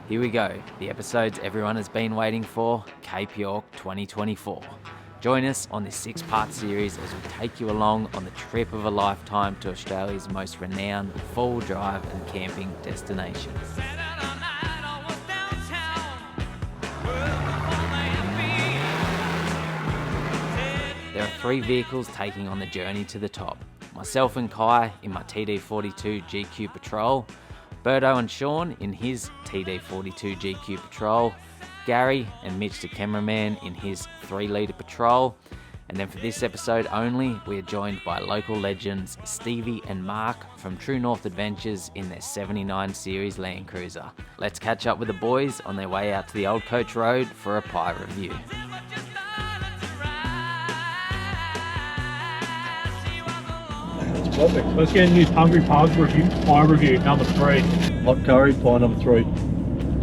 Here we go, the episodes everyone has been waiting for, Cape York 2024. Join us on this 6-part series as we take you along on the trip of a lifetime to Australia's most renowned full drive and camping destinations. There are 3 vehicles taking on the journey to the top. Myself and Kai in my TD42 GQ Patrol, Berto and Sean in his TD42 GQ Patrol, Gary and Mitch the cameraman in his 3-litre Patrol, and then for this episode only, we are joined by local legends Stevie and Marc from True North Adventures in their 79 Series Land Cruiser. Let's catch up with the boys on their way out to the Old Coach Road for a pie review. Perfect. Let's get into this Hungry Pugs review, pie review number 3. Hot curry, pie number 3. A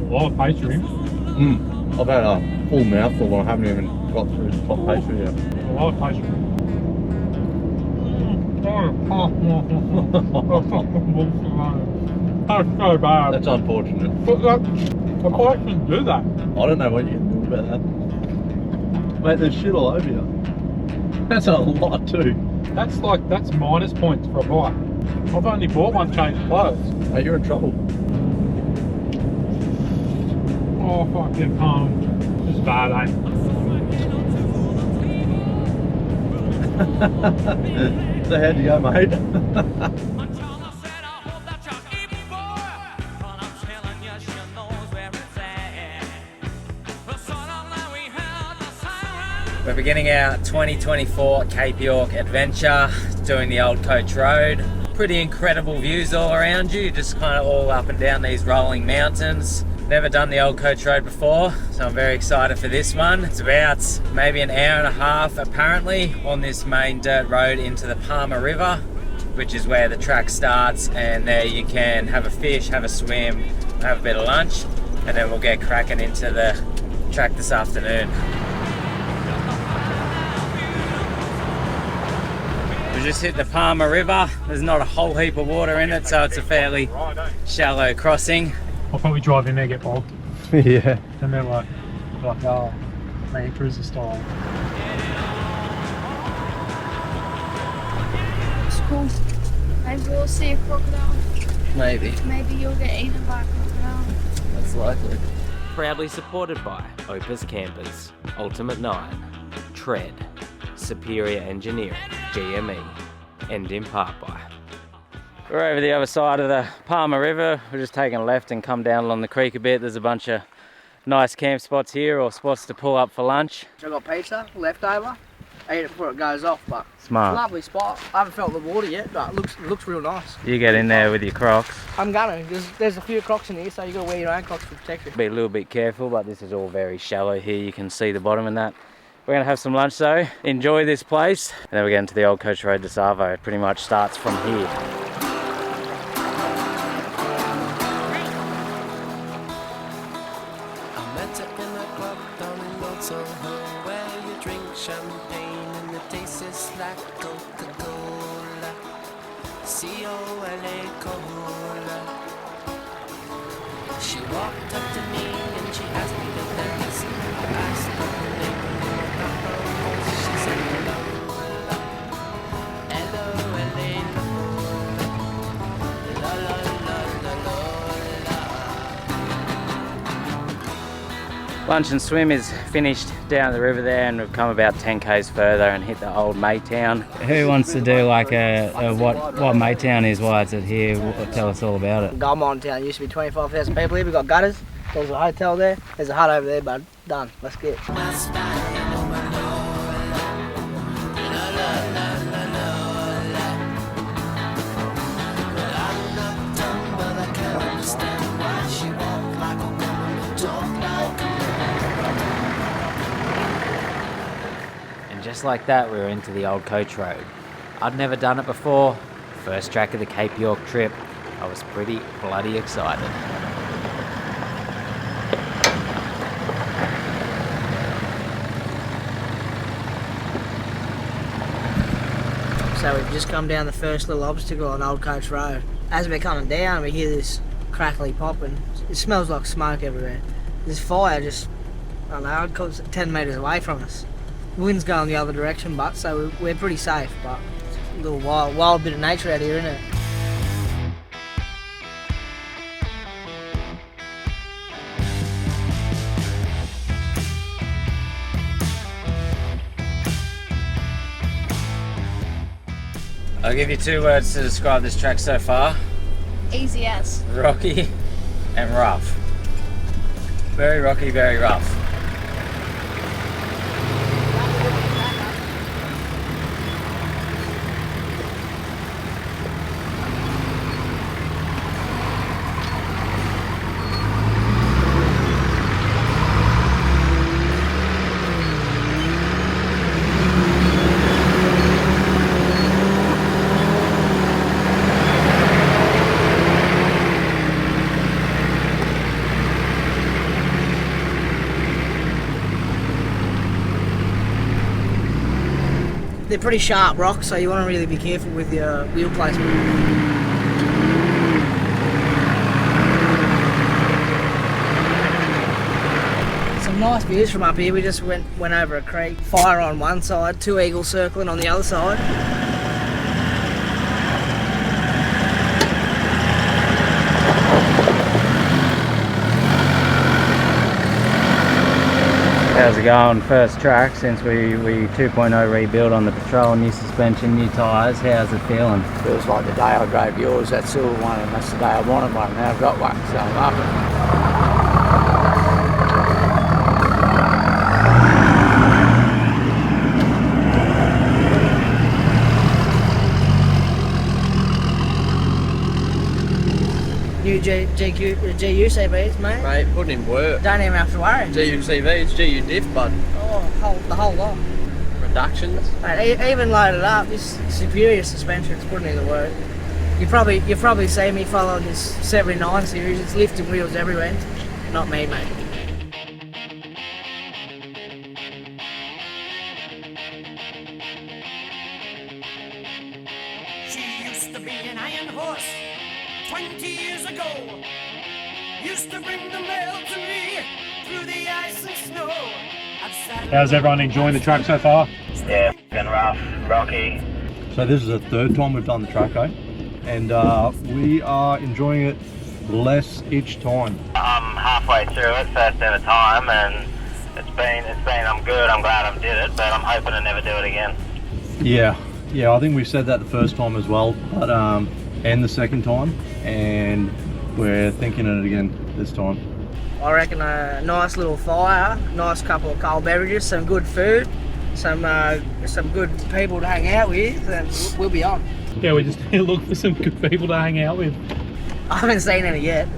lot of pastry. I've had a full mouthful and I haven't even got through the top pastry yet. A lot of pastry. That's so bad. That's unfortunate. But I quite shouldn't do that. I don't know what you can do about that. Mate, there's shit all over you. That's a lot too. That's minus points for a bite. I've only bought one change of clothes. Mate, you're in trouble. Oh, fucking This is bad, eh? So how'd you go, mate? We're beginning our 2024 Cape York adventure, doing the Old Coach Road. Pretty incredible views all around you, just kind of all up and down these rolling mountains. Never done the Old Coach Road before, so I'm very excited for this one. It's about maybe an hour and a half apparently on this main dirt road into the Palmer River, which is where the track starts, and there you can have a fish, have a swim, have a bit of lunch, and then we'll get cracking into the track this afternoon. We just hit the Palmer River. There's not a whole heap of water in it, so it's a fairly shallow crossing. I'll probably drive in there, get bogged. Yeah. And then like Land Cruiser style. It's cool. Maybe we'll see a crocodile. Maybe. Maybe you'll get eaten by a crocodile. That's likely. Proudly supported by Opus Campers, Ultimate 9, Tread, Superior Engineering, GME, and in part by. We're over the other side of the Palmer River. We're just taking a left and come down along the creek a bit. There's a bunch of nice camp spots here, or spots to pull up for lunch. I got pizza leftover. I eat it before it goes off, but Smart. lovely spot. I haven't felt the water yet, but it looks real nice. You get in there with your Crocs. I'm gonna. There's a few Crocs in here, so you gotta wear your own Crocs for protection. Be a little bit careful, but this is all very shallow here. You can see the bottom and that. We're gonna have some lunch though, enjoy this place, and then we're getting to the Old Coach Road to Savo. It pretty much starts from here. She walked up to me and she asked me to dance. I asked her her name and she said hello, hello, hello, la la la la la. Lunch and swim is finished down the river there, and we've come about 10 k's further and hit the old Maytown. Who wants to do like what Maytown is, why is it here? Tell us all about it. Goulburn town used to be 25,000 people here. We've got gutters. There's a hotel there. There's a hut over there, bud. Done. Let's get. Just like that, we were into the Old Coach Road. I'd never done it before. First track of the Cape York trip. I was pretty bloody excited. So we've just come down the first little obstacle on Old Coach Road. As we're coming down, we hear this crackly popping. So it smells like smoke everywhere. There's fire just, I don't know, I'd call it 10 metres away from us. The wind's going the other direction, but so we're pretty safe, but it's a little wild bit of nature out here, isn't it? I'll give you 2 words to describe this track so far. Easy as. Rocky and rough. Very rocky, very rough. They're pretty sharp rocks, so you want to really be careful with your wheel placement. Some nice views from up here. We just went over a creek. Fire on one side, 2 eagles circling on the other side. How's it going? First track since we 2.0 rebuild on the Patrol, new suspension, new tyres. How's it feeling? Feels like the day I drove yours, that silver one, and that's the day I wanted one. Now I've got one, so I'm up. New GU CVs, mate. Mate, putting in work. Don't even have to worry. GU CVs, GU diff, bud. Oh, the whole lot. Reductions. Mate, even loaded up, this superior suspension, it's putting in the work. You've probably seen me following this 79 series, it's lifting wheels everywhere. Not me, mate. She used to be an iron horse 20 years ago. Used to bring the mail to me through the ice and snow. How's everyone enjoying the track so far? Yeah, been rough, rocky. So this is the 3rd time we've done the track, eh? And we are enjoying it less each time. I'm halfway through it, first ever time, and it's been. I'm good. I'm glad I did it, but I'm hoping to never do it again. Yeah, I think we said that the first time as well, but and the second time, and we're thinking it again this time. I reckon a nice little fire, nice couple of cold beverages, some good food, some good people to hang out with, and we'll be on. Yeah, we just look for some good people to hang out with. I haven't seen any yet.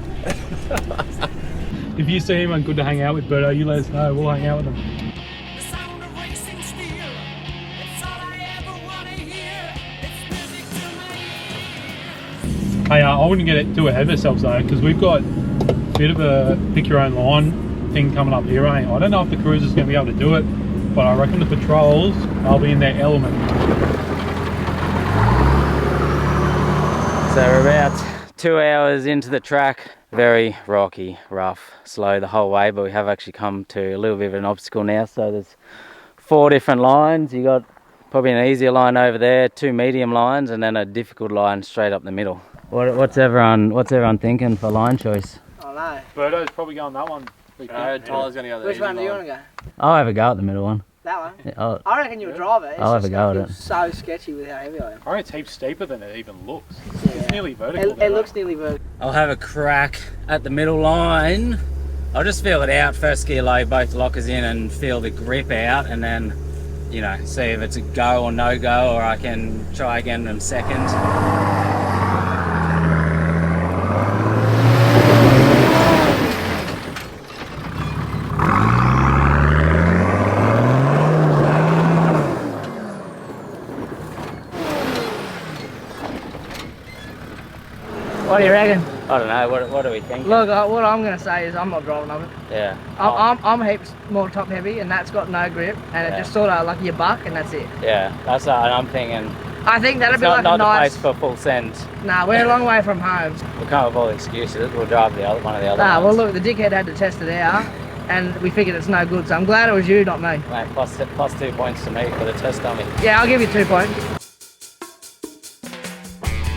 If you see anyone good to hang out with, Berto, you let us know. We'll hang out with them. The sound of racing steel, it's all I ever want to hear. It's music to my ears. Hey, I wouldn't get too ahead of ourselves though, because we've got a bit of a pick your own line thing coming up here, eh? I don't know if the Cruiser's going to be able to do it, but I reckon the Patrols, they'll be in their element. So we're about 2 hours into the track. Very rocky, rough, slow the whole way, but we have actually come to a little bit of an obstacle now. So there's 4 different lines. You got probably an easier line over there, 2 medium lines, and then a difficult line straight up the middle. What's everyone thinking for line choice? I know. Berto's probably going that one. Tyler's going to go the Which easy one do you line. want to go? I'll have a go at the middle one. That one? Yeah, I reckon you'll drive it. It's I'll have just a go at it feels it. so sketchy with how heavy I am. I reckon it's heaps steeper than it even looks. Yeah. It's nearly vertical. It looks nearly vertical. I'll have a crack at the middle line. I'll just feel it out, first gear low, both lockers in, and feel the grip out, and then, you know, see if it's a go or no go, or I can try again in second. What do you reckon? I don't know, what do we think? Look, what I'm going to say is I'm not driving of it. Yeah. I'm heaps more top heavy, and that's got no grip, and Yeah. it just sort of like your buck, and that's it. Yeah, that's what I'm thinking. I think that'd It's be not, like a not the nice. place for full sends. Nah, we're a long way from home. We'll come with all the excuses. We'll drive one of the other Nah, well ones. look, the dickhead had to test it out, and we figured it's no good. So I'm glad it was you, not me. Mate, plus 2 points to me for the test dummy. Yeah, I'll give you 2 points.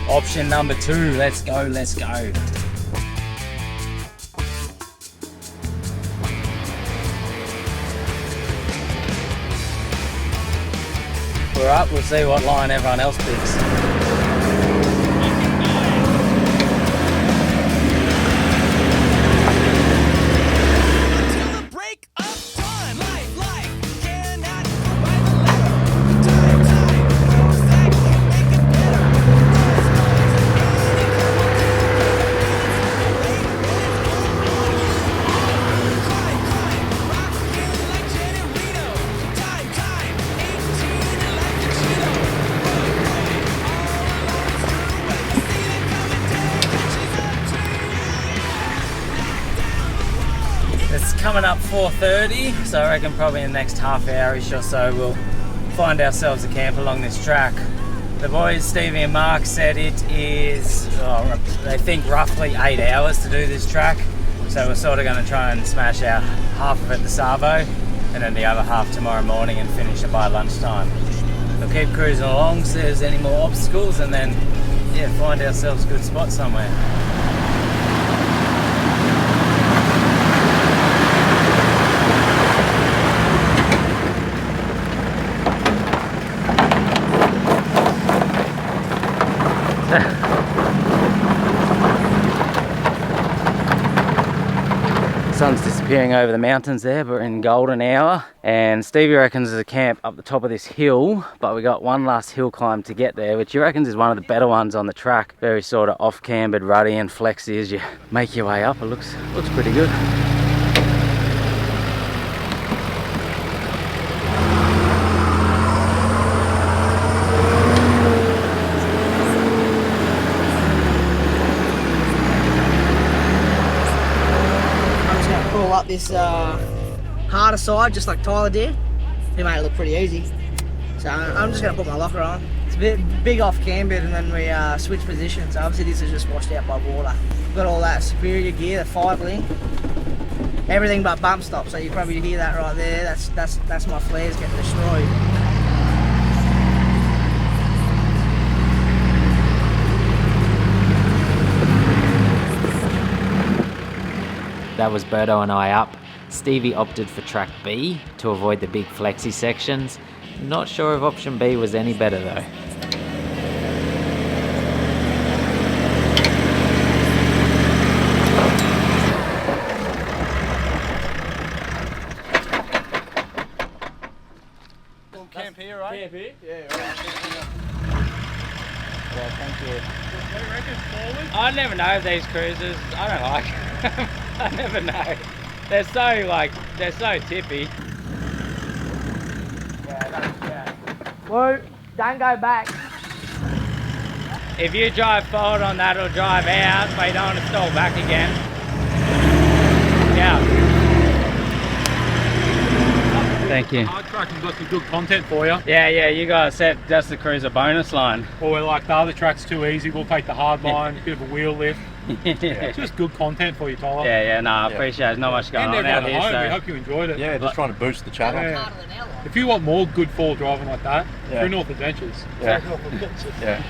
Option number 2. Let's go. Let's go. We're up. We'll see what line everyone else picks. It's coming up 4:30, so I reckon probably in the next half hour-ish or so we'll find ourselves a camp along this track. The boys, Stevie and Marc, said it is, they think roughly 8 hours to do this track. So we're sort of going to try and smash out half of it the Savo, and then the other half tomorrow morning and finish it by lunchtime. We'll keep cruising along, see if there's any more obstacles, and then, yeah, find ourselves a good spot somewhere. Sun's disappearing over the mountains there, but we're in golden hour, and Stevie reckons there's a camp up the top of this hill, but we got one last hill climb to get there, which he reckons is one of the better ones on the track. Very sort of off-cambered, ruddy and flexy as you make your way up. It looks pretty good. Up this harder side, just like Tyler did. It made it look pretty easy. So I'm just going to put my locker on. It's a bit big off cambered, and then we switch positions. So obviously this is just washed out by water. We've got all that superior gear, the 5-link, everything but bump stop. So you probably hear that right there. That's my flares getting destroyed. That was Berto and I up. Stevie opted for track B to avoid the big flexi sections. Not sure if option B was any better though. Camp here, right? Camp here? Yeah, right. Yeah, thank you. What do you reckon, forward? I never know these cruisers. I don't like them. I never know. They're so tippy. Whoa, don't go back. If you drive forward on that, it'll drive out, but you don't want to stall back again. Yeah. Thank you. Hard tracking's got some good content for you. Yeah, you guys set just the cruiser bonus line. Or we're like, the other track's too easy, we'll take the hard line, bit of a wheel lift. Yeah. It's just good content for you, Tyler. Yeah, no, I appreciate it. There's not much going And on everyone out at here, home, so. we hope you enjoyed it. Yeah, just trying to boost the channel. Yeah. If you want more good fall driving like that, through North Adventures. Yeah. Yeah.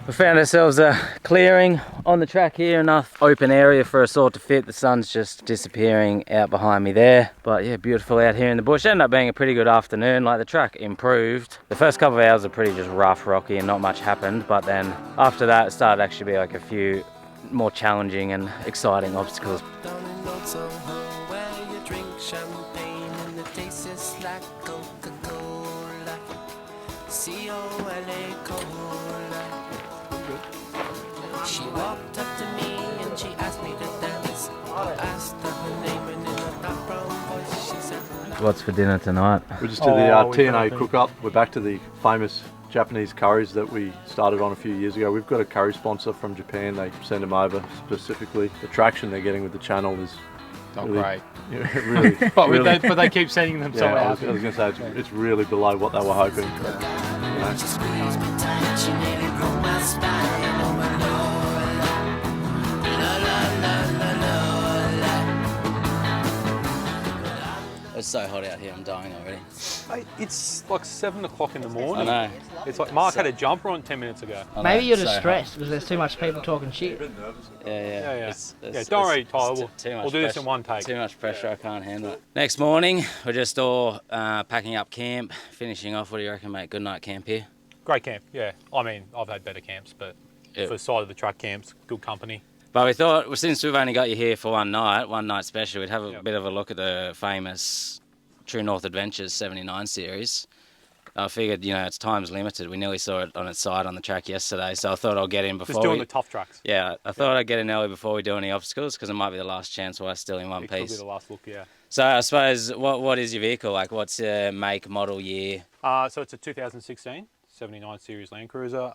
We found ourselves a clearing on the track here, enough open area for us all to fit. The sun's just disappearing out behind me there. But yeah, beautiful out here in the bush. Ended up being a pretty good afternoon. Like, the track improved. The first couple of hours are pretty just rough, rocky, and not much happened. But then after that, it started to actually be like a few more challenging and exciting obstacles. Down in Old Soho, where you drink champagne and it tastes like Coca-Cola. C-O-L-A Cola. She walked up to me and she asked me to dance. I asked her her name, and in a dark brown voice she said, What's for dinner tonight? We just did the TNA cook-up. We're back to the famous Japanese curries that we started on a few years ago. We've got a curry sponsor from Japan. They send them over specifically. The traction they're getting with the channel is Not really, great. Yeah, really, But they keep sending them so I out. was going to say, it's really below what they were hoping. She squeezed me tight, she nearly broke my spine. Oh my Lord, la la la la la. It's so hot out here, I'm dying already. Mate, it's like 7 o'clock in the morning. I know. It's like Mark had a jumper on 10 minutes ago. Maybe you're just stressed because there's too much people talking shit. Yeah. Don't worry, Tyler. We'll do this in one take. Too much pressure, I can't handle it. Next morning, we're just all packing up camp, finishing off. What do you reckon, mate? Good night camp here? Great camp, yeah. I mean, I've had better camps, but for the side of the truck camps, good company. But we thought, well, since we've only got you here for one night special, we'd have a bit of a look at the famous True North Adventures 79 series. I figured, it's time's limited. We nearly saw it on its side on the track yesterday, so I thought I'll get in before. Just doing the tough tracks. Yeah, I thought I'd get in early before we do any obstacles because it might be the last chance while still in one It could piece. be the last look, yeah. So I suppose, what is your vehicle? Like, what's your make, model, year? So it's a 2016 79 series Land Cruiser.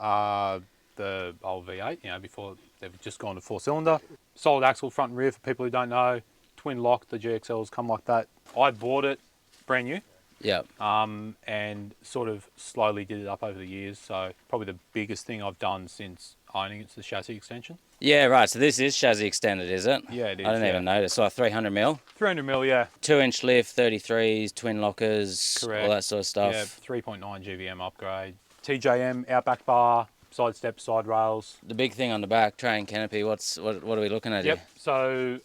The old V8, before they've just gone to 4-cylinder. Solid axle front and rear for people who don't know. Twin lock, the GXLs come like that. I bought it brand new. Yeah. And sort of slowly did it up over the years. So probably the biggest thing I've done since owning it's the chassis extension. Yeah, right. So this is chassis extended, is it? Yeah, it is. I didn't even notice. Like 300 mil? 300 mil, yeah. 2-inch lift, 33s, twin lockers, Correct. all that sort of stuff. Yeah, 3.9 GVM upgrade. TJM, outback bar, side step, side rails. The big thing on the back, tray and canopy, what are we looking at here? So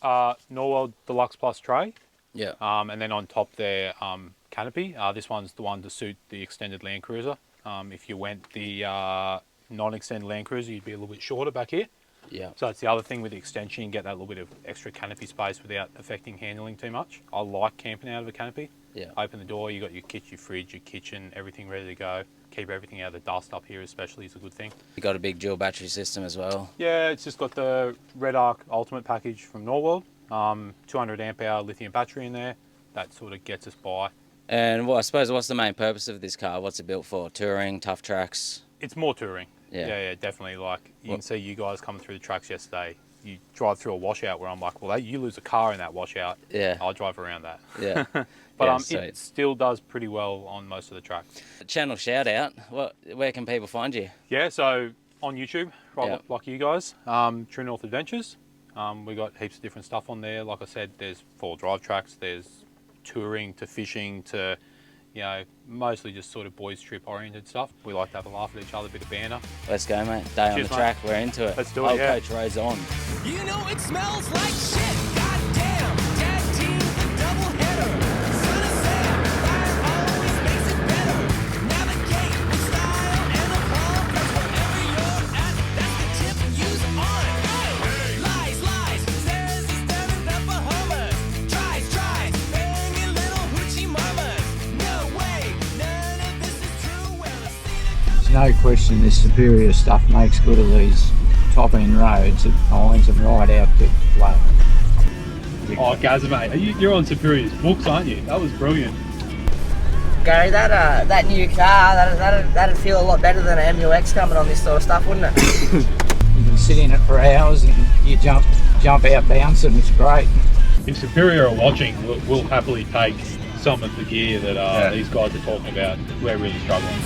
Norwell Deluxe Plus tray. Yeah. And then on top there, canopy. This one's the one to suit the extended Land Cruiser. If you went the non-extended Land Cruiser, you'd be a little bit shorter back here. Yeah. So it's the other thing with the extension, you get that little bit of extra canopy space without affecting handling too much. I like camping out of a canopy. Yeah. Open the door, you got your kit, your fridge, your kitchen, everything ready to go. Keep everything out of the dust up here especially is a good thing. You got a big dual battery system as well. Yeah, it's just got the Red Arc Ultimate package from Norwell. 200 amp hour lithium battery in there. That sort of gets us by. And I suppose what's the main purpose of this car? What's it built for? Touring, tough tracks? It's more touring. Yeah, Definitely. Like you can see you guys coming through the tracks yesterday. You drive through a washout where I'm like, well, you lose a car in that washout. Yeah. I'll drive around that. Yeah. But it still does pretty well on most of the tracks. Channel shout out. Where can people find you? Yeah, so on YouTube, like you guys, True North Adventures. We got heaps of different stuff on there. Like I said, there's 4-wheel drive tracks. There's touring to fishing to, mostly just sort of boys trip oriented stuff. We like to have a laugh at each other, a bit of banter. Let's go, mate. Day on the track. We're into it. Let's do it. Old Coach Road's on. You know it smells like shit. Goddamn, tag team the double header. Son of Sam, fire always makes it better. Navigate with style and a palm. That's wherever you're at. That's the tip use on. Lies, says he's down in the Bahamas. Tries, banging little hoochie mamas. No way, none of this is true. Well, I've seen it coming. There's no question this superior stuff makes good of these top end roads. It finds them right out to flow. Oh, Gazza, mate, you're on Superior's books, aren't you? That was brilliant. Gary, that new car, that'd feel a lot better than an MUX coming on this sort of stuff, wouldn't it? You can sit in it for hours and you jump out bouncing. It's great. If Superior are watching, we'll happily take some of the gear that these guys are talking about. We're really struggling.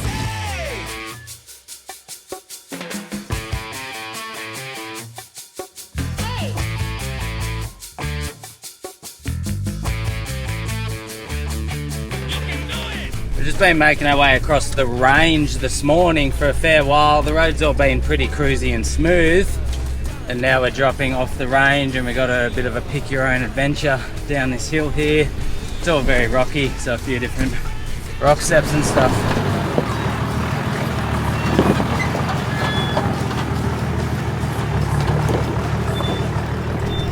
We've just been making our way across the range this morning for a fair while. The road's all been pretty cruisy and smooth. And now we're dropping off the range and we've got a bit of a pick your own adventure down this hill here. It's all very rocky, so a few different rock steps and stuff.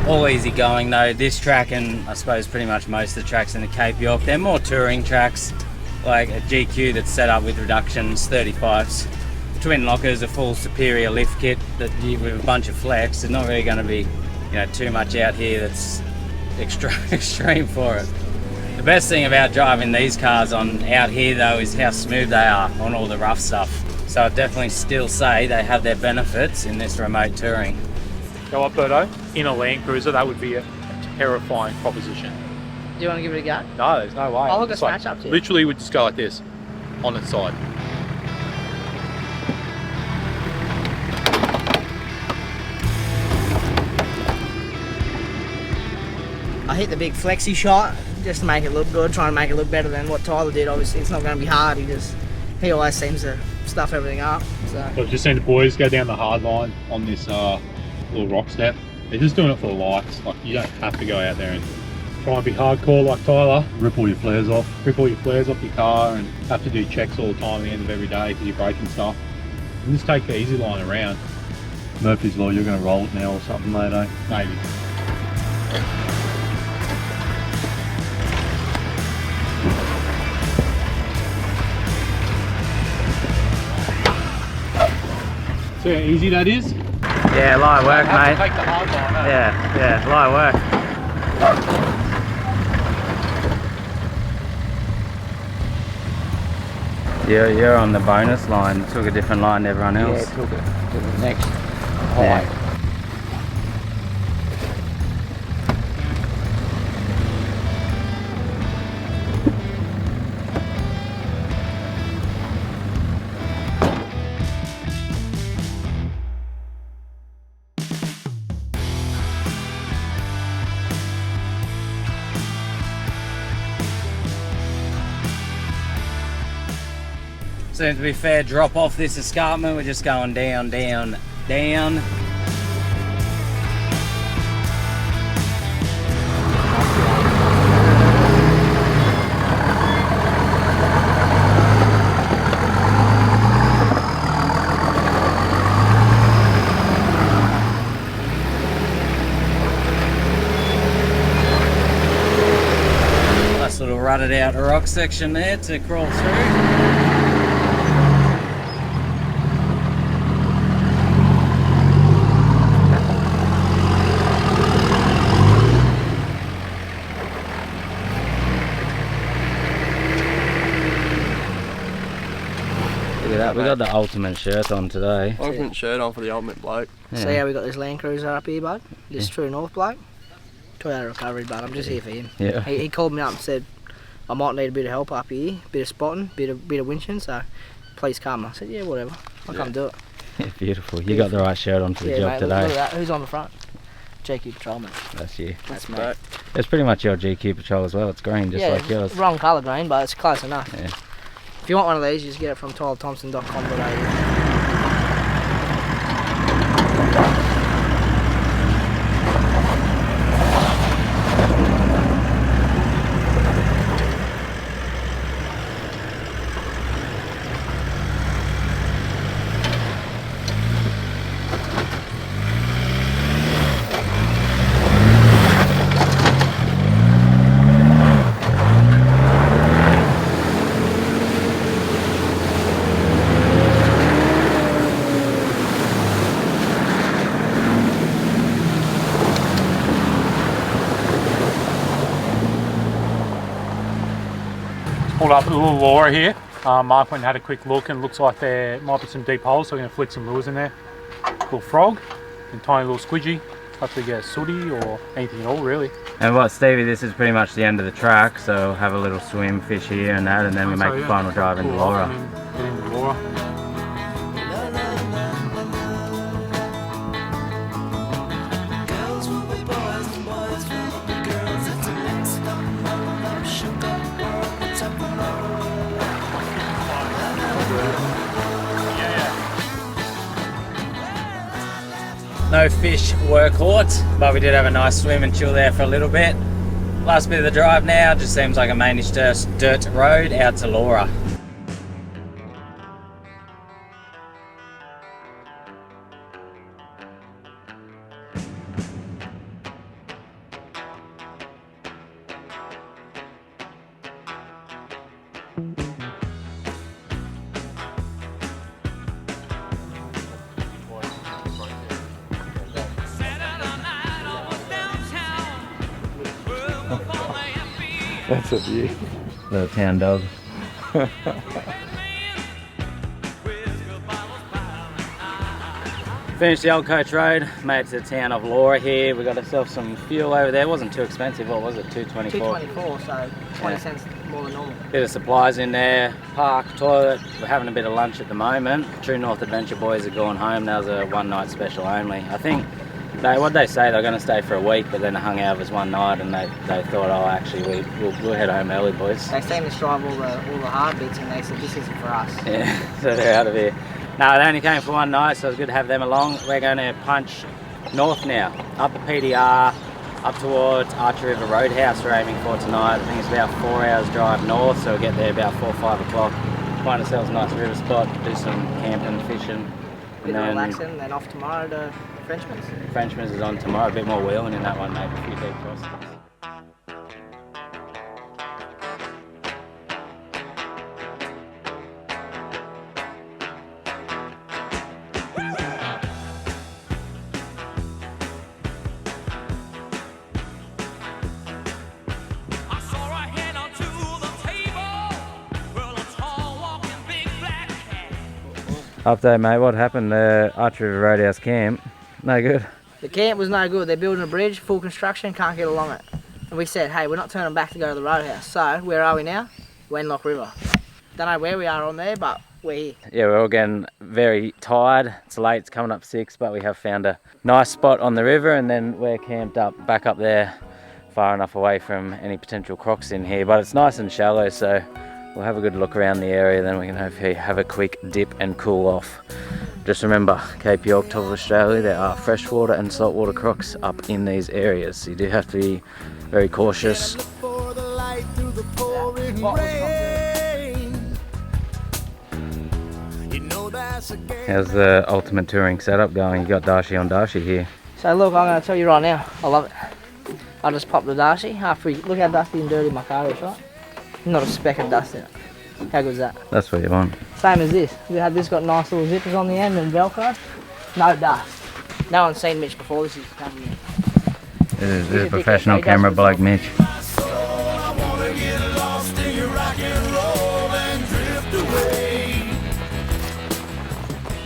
All easy going though. This track and I suppose pretty much most of the tracks in the Cape York, they're more touring tracks, like a GQ that's set up with reductions, 35s, twin lockers, a full Superior lift kit that with a bunch of flex. There's not really going to be, too much out here that's extreme for it. The The best thing about driving these cars on out here though is how smooth they are on all the rough stuff. So I'd definitely still say they have their benefits in this remote touring. Go up, Berto. In a Land Cruiser, that would be a terrifying proposition. Do you want to give it a go? No, there's no way. I'll look a It's like, smash up to you. literally would just go like this, on its side. I hit the big flexi shot just to make it look good, trying to make it look better than what Tyler did. Obviously, it's not going to be hard. He always seems to stuff everything up. So I've just seen the boys go down the hard line on this little rock step. They're just doing it for the lights. Like, you don't have to go out there and try and be hardcore like Tyler. Rip all your flares off. Rip all your flares off your car and have to do checks all the time at the end of every day because you're braking stuff. And just take the easy line around. Murphy's Law, you're going to roll it now or something, mate, eh? Maybe. See how easy that is? Yeah, light work, Have mate. to take the hard line, eh? Yeah, light work. You're on the bonus line. Took a different line than everyone else. Yeah, took it to the next Yeah. height. Seems to be fair drop off this escarpment. We're just going down, down, down. Nice little rutted out rock section there to crawl through. We got the ultimate shirt on today. Ultimate shirt on for the ultimate bloke. Yeah. see how we got this Land Cruiser up here, bud? This True North bloke. Toyota recovery, bud. I'm just here for him. Yeah. He called me up and said I might need a bit of help up here, bit of spotting, bit of winching. So please come. I said yeah, whatever. I'll come do it. Yeah, beautiful. You got the right shirt on for the Yeah, job mate, today. look at that. Who's on the front? GQ Patrol, mate. That's you. That's me. Mate. It's pretty much your GQ Patrol as well. It's green, just Yeah, like yours. wrong colour green, but it's close enough. Yeah. If you want one of these, you just get it from tylerthompson.com.au. Pulled up a little Laura here. Mark went and had a quick look and looks like there might be some deep holes, so we're going to flick some lures in there. Little frog and tiny little squidgy. Hopefully get a sooty or anything at all really. And what, Stevie, this is pretty much the end of the track, so have a little swim, fish here and that, and then we make the final drive into Pull off Laura. and then get into Laura. Girls will be boys and boys will be girls. That's the next stop. I'm shook up on the top of No fish were caught, but we did have a nice swim and chill there for a little bit. Last bit of the drive now, just seems like a mainish dirt road out to Laura. That's a view. Little town dog. Finished the Old Coach Road, made it to the town of Laura here. We got ourselves some fuel over there. It wasn't too expensive, what was it? $2.24. $2.24, so 20 cents more than normal. Bit of supplies in there, park, toilet. We're having a bit of lunch at the moment. True North Adventure boys are going home. That was a one night special only. I think what they say, they're going to stay for a week, but then hung out of us one night and they thought, oh, actually we'll head home early, boys. They seem to strive all the hard bits, and they said this isn't for us. Yeah, so they're out of here. No, they only came for one night, so it was good to have them along. We're going to punch north now, up the PDR, up towards Archer River Roadhouse we're aiming for tonight. I think it's about 4 hours drive north, so we'll get there about 4 or 5 o'clock. Find ourselves a nice river spot, do some camping, fishing. Bit of relaxing, then off tomorrow to Frenchman's. Frenchman's is on tomorrow, a bit more wheeling in that one, maybe a few deep crossings. Update, mate, what happened? The Archer River Roadhouse camp, no good. The camp was no good. They're building a bridge, full construction, can't get along it. And we said, hey, we're not turning back to go to the Roadhouse. So, where are we now? Wenlock River. Don't know where we are on there, but we're here. Yeah, we're all getting very tired. It's late, it's coming up 6, but we have found a nice spot on the river, and then we're camped up, back up there, far enough away from any potential crocs in here. But it's nice and shallow, so we'll have a good look around the area, then we can hopefully have a quick dip and cool off. Just remember, Cape York, top of Australia, there are freshwater and saltwater crocs up in these areas. So you do have to be very cautious. How's the ultimate touring setup going? You got Darche on Darche here. So look, I'm going to tell you right now, I love it. I just popped the Darche after look how dusty and dirty my car is, right? Not a speck of dust in it. How good is that? That's what you want. Same as this. This got nice little zippers on the end and Velcro. No dust. No one's seen Mitch before. This is coming in. This is a professional camera bloke, Mitch.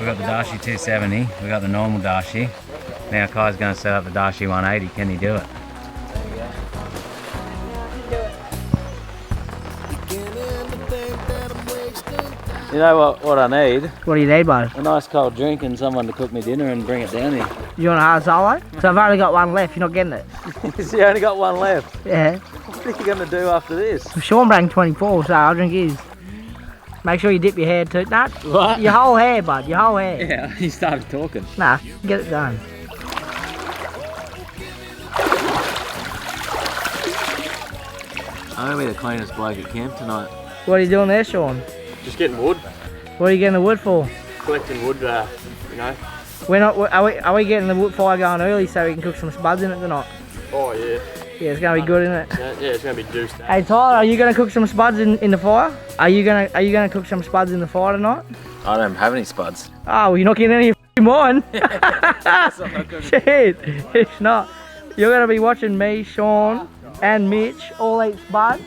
We got the Darche 270. We got the normal Darche. Now Kai's going to set up the Darche 180. Can he do it? You know what I need? What do you need, bud? A nice cold drink and someone to cook me dinner and bring it down here. You want a hard solo? So I've only got one left, you're not getting it. You only got one left? Yeah. What are you going to do after this? Sean brought 24, so I'll drink his. Make sure you dip your hair too. Nah, what? Your whole hair, bud, your whole hair. Yeah, he started talking. Nah, get it done. I'm going to be the cleanest bloke at camp tonight. What are you doing there, Sean? Just getting wood. What are you getting the wood for? Collecting wood, you know. We're not. Are we getting the wood fire going early so we can cook some spuds in it tonight? Oh yeah. Yeah, it's gonna be good, isn't it? Yeah, it's gonna be juiced. Hey Tyler, are you gonna cook some spuds in the fire? Are you gonna cook some spuds in the fire tonight? I don't have any spuds. Oh, well, you're not getting any of mine. Shit, it's not. You're gonna be watching me, Sean, and Mitch all eat spuds,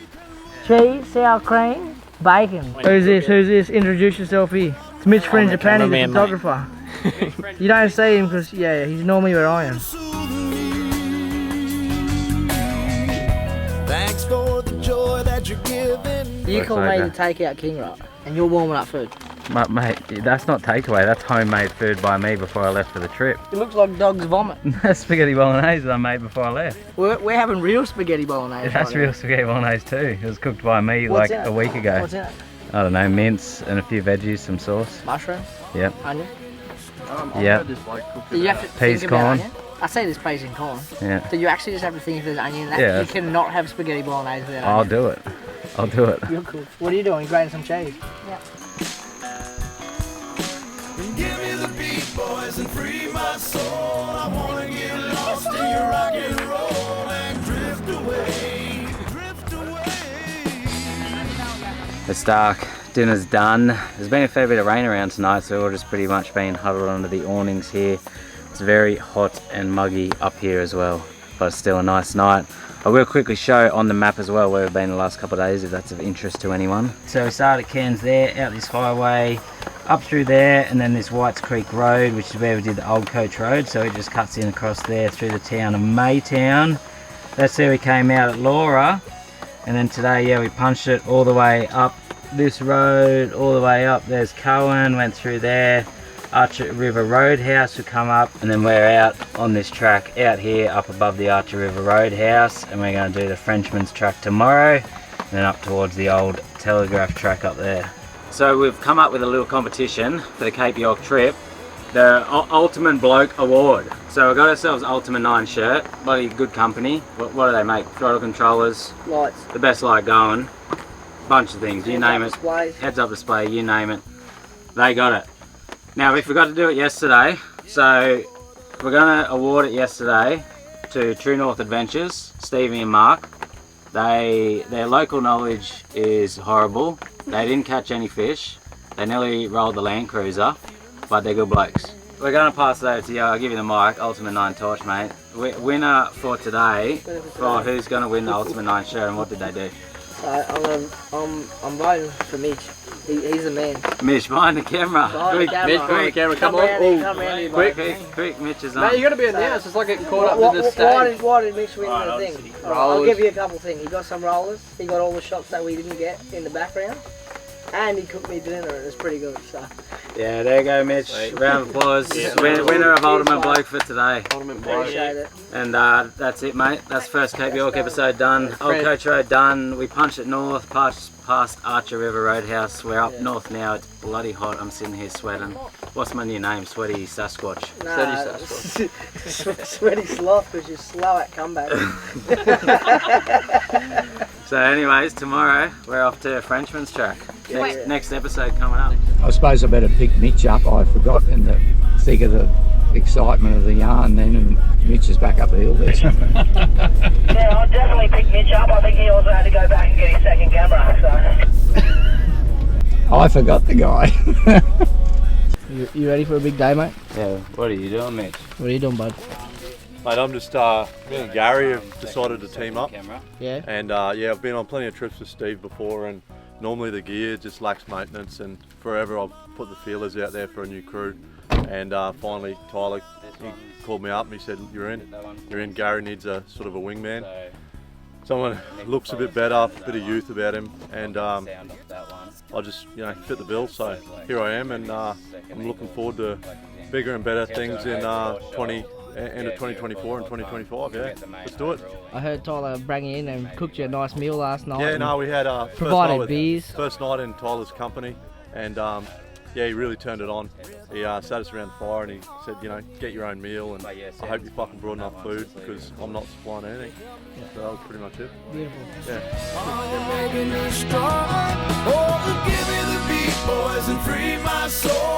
cheese, sour cream, bacon. Who's this? Introduce yourself here. It's Mitch Friend Japan, he's a photographer. You don't see him because, yeah, he's normally where I am. Thanks for the joy that you're giving. You call me the takeout king, right? And you're warming up food. Mate, that's not takeaway, that's homemade food by me before I left for the trip. It looks like dog's vomit. That's spaghetti bolognese I made before I left. We're having real spaghetti bolognese. That's real spaghetti bolognese too. It was cooked by me What's like a week ago. What's in it? I don't know, mince and a few veggies, some sauce. Mushroom? Yep. Onion? Yep. You have to Peas, think about corn. onion. I say there's peas and corn. Yeah. So you actually just have to think if there's onion in that. Yeah. You cannot have spaghetti bolognese without I'll onion. do it. I'll do it. You're cool. What are you doing? Grating some cheese? Yeah. Give me the beat, boys, and free my soul. I wanna get lost in your rock and roll and drift away, drift away. It's dark. Dinner's done. There's been a fair bit of rain around tonight, so we're all just pretty much been huddled under the awnings here. It's very hot and muggy up here as well, but it's still a nice night. I will quickly show on the map as well where we've been the last couple of days, if that's of interest to anyone. So we started at Cairns there, out this highway, up through there, and then this Whites Creek Road, which is where we did the old coach road. So it just cuts in across there through the town of Maytown. That's where we came out at Laura. And then today, yeah, we punched it all the way up this road, all the way up. There's Cowan, went through there. Archer River Roadhouse would come up, and then we're out on this track out here up above the Archer River Roadhouse, and we're going to do the Frenchman's track tomorrow, and then up towards the old Telegraph track up there. So we've come up with a little competition for the Cape York trip, the Ultimate Bloke Award. So we got ourselves Ultimate 9 shirt, bloody good company. What do they make? Throttle controllers, Lights. the best light going, bunch of things, you name it. Displays. Heads up display, you name it. They got it. Now we forgot to do it yesterday, so we're going to award it yesterday to True North Adventures, Stevie and Marc. Their local knowledge is horrible. They didn't catch any fish. They nearly rolled the Land Cruiser, but they're good blokes. We're going to pass it over to you. I'll give you the mic. Ultimate 9 torch, mate. Winner for today, for who's going to win the Ultimate 9 shirt, and what did they do? I'm voting for Mitch. He's the man. Mitch, behind the camera. Behind the camera. Mitch, behind the camera, come on. Come round here, Quick, Mitch is on. Mate, you got to be announced. It's like getting caught up in the stage. Why did Mitch win the thing? I'll give you a couple things. He got some rollers. He got all the shots that we didn't get in the background. And he cooked me dinner, and it was pretty good. So. Yeah, there you go, Mitch. Round of applause. Winner of Ultimate Bloke for today. Appreciate it. And that's it, mate. That's the first Cape York episode done. Old Coach Road done. We punched it north, past Archer River Roadhouse. We're up north now. It's bloody hot. I'm sitting here sweating. What's my new name? Sweaty Sasquatch. Sweaty Sloth, because you're slow at comeback. So anyways, tomorrow we're off to Frenchman's track. Next episode coming up. I suppose I better pick Mitch up. I forgot in the thick of the excitement of the yarn then, and Mitch is back up the hill there. Yeah, I'll definitely pick Mitch up. I think he also had to go back and get his second camera. So. I forgot the guy. You ready for a big day, mate? Yeah, what are you doing, Mitch? What are you doing, bud? Mate, I'm just, me and Gary have decided to team up. Yeah? And yeah, I've been on plenty of trips with Steve before, and normally the gear just lacks maintenance, and forever I've put the feelers out there for a new crew. And finally Tyler, he called me up and he said, you're in. Gary needs a sort of a wingman. Someone looks a bit better, a bit of youth about him, and I just, fit the bill. So here I am, and I'm looking forward to bigger and better things in end of 2024 and 2025. Yeah, let's do it. I heard Tyler bring you in and cooked you a nice meal last night. Yeah, no, we had provided beers. First night in Tyler's company, and yeah, he really turned it on. He sat us around the fire and he said, get your own meal, and I hope you fucking brought enough food because I'm not supplying anything. Yeah. So that was pretty much it. Beautiful. Yeah. Are you making me strong? Oh, give me the beat, boys, and free my soul.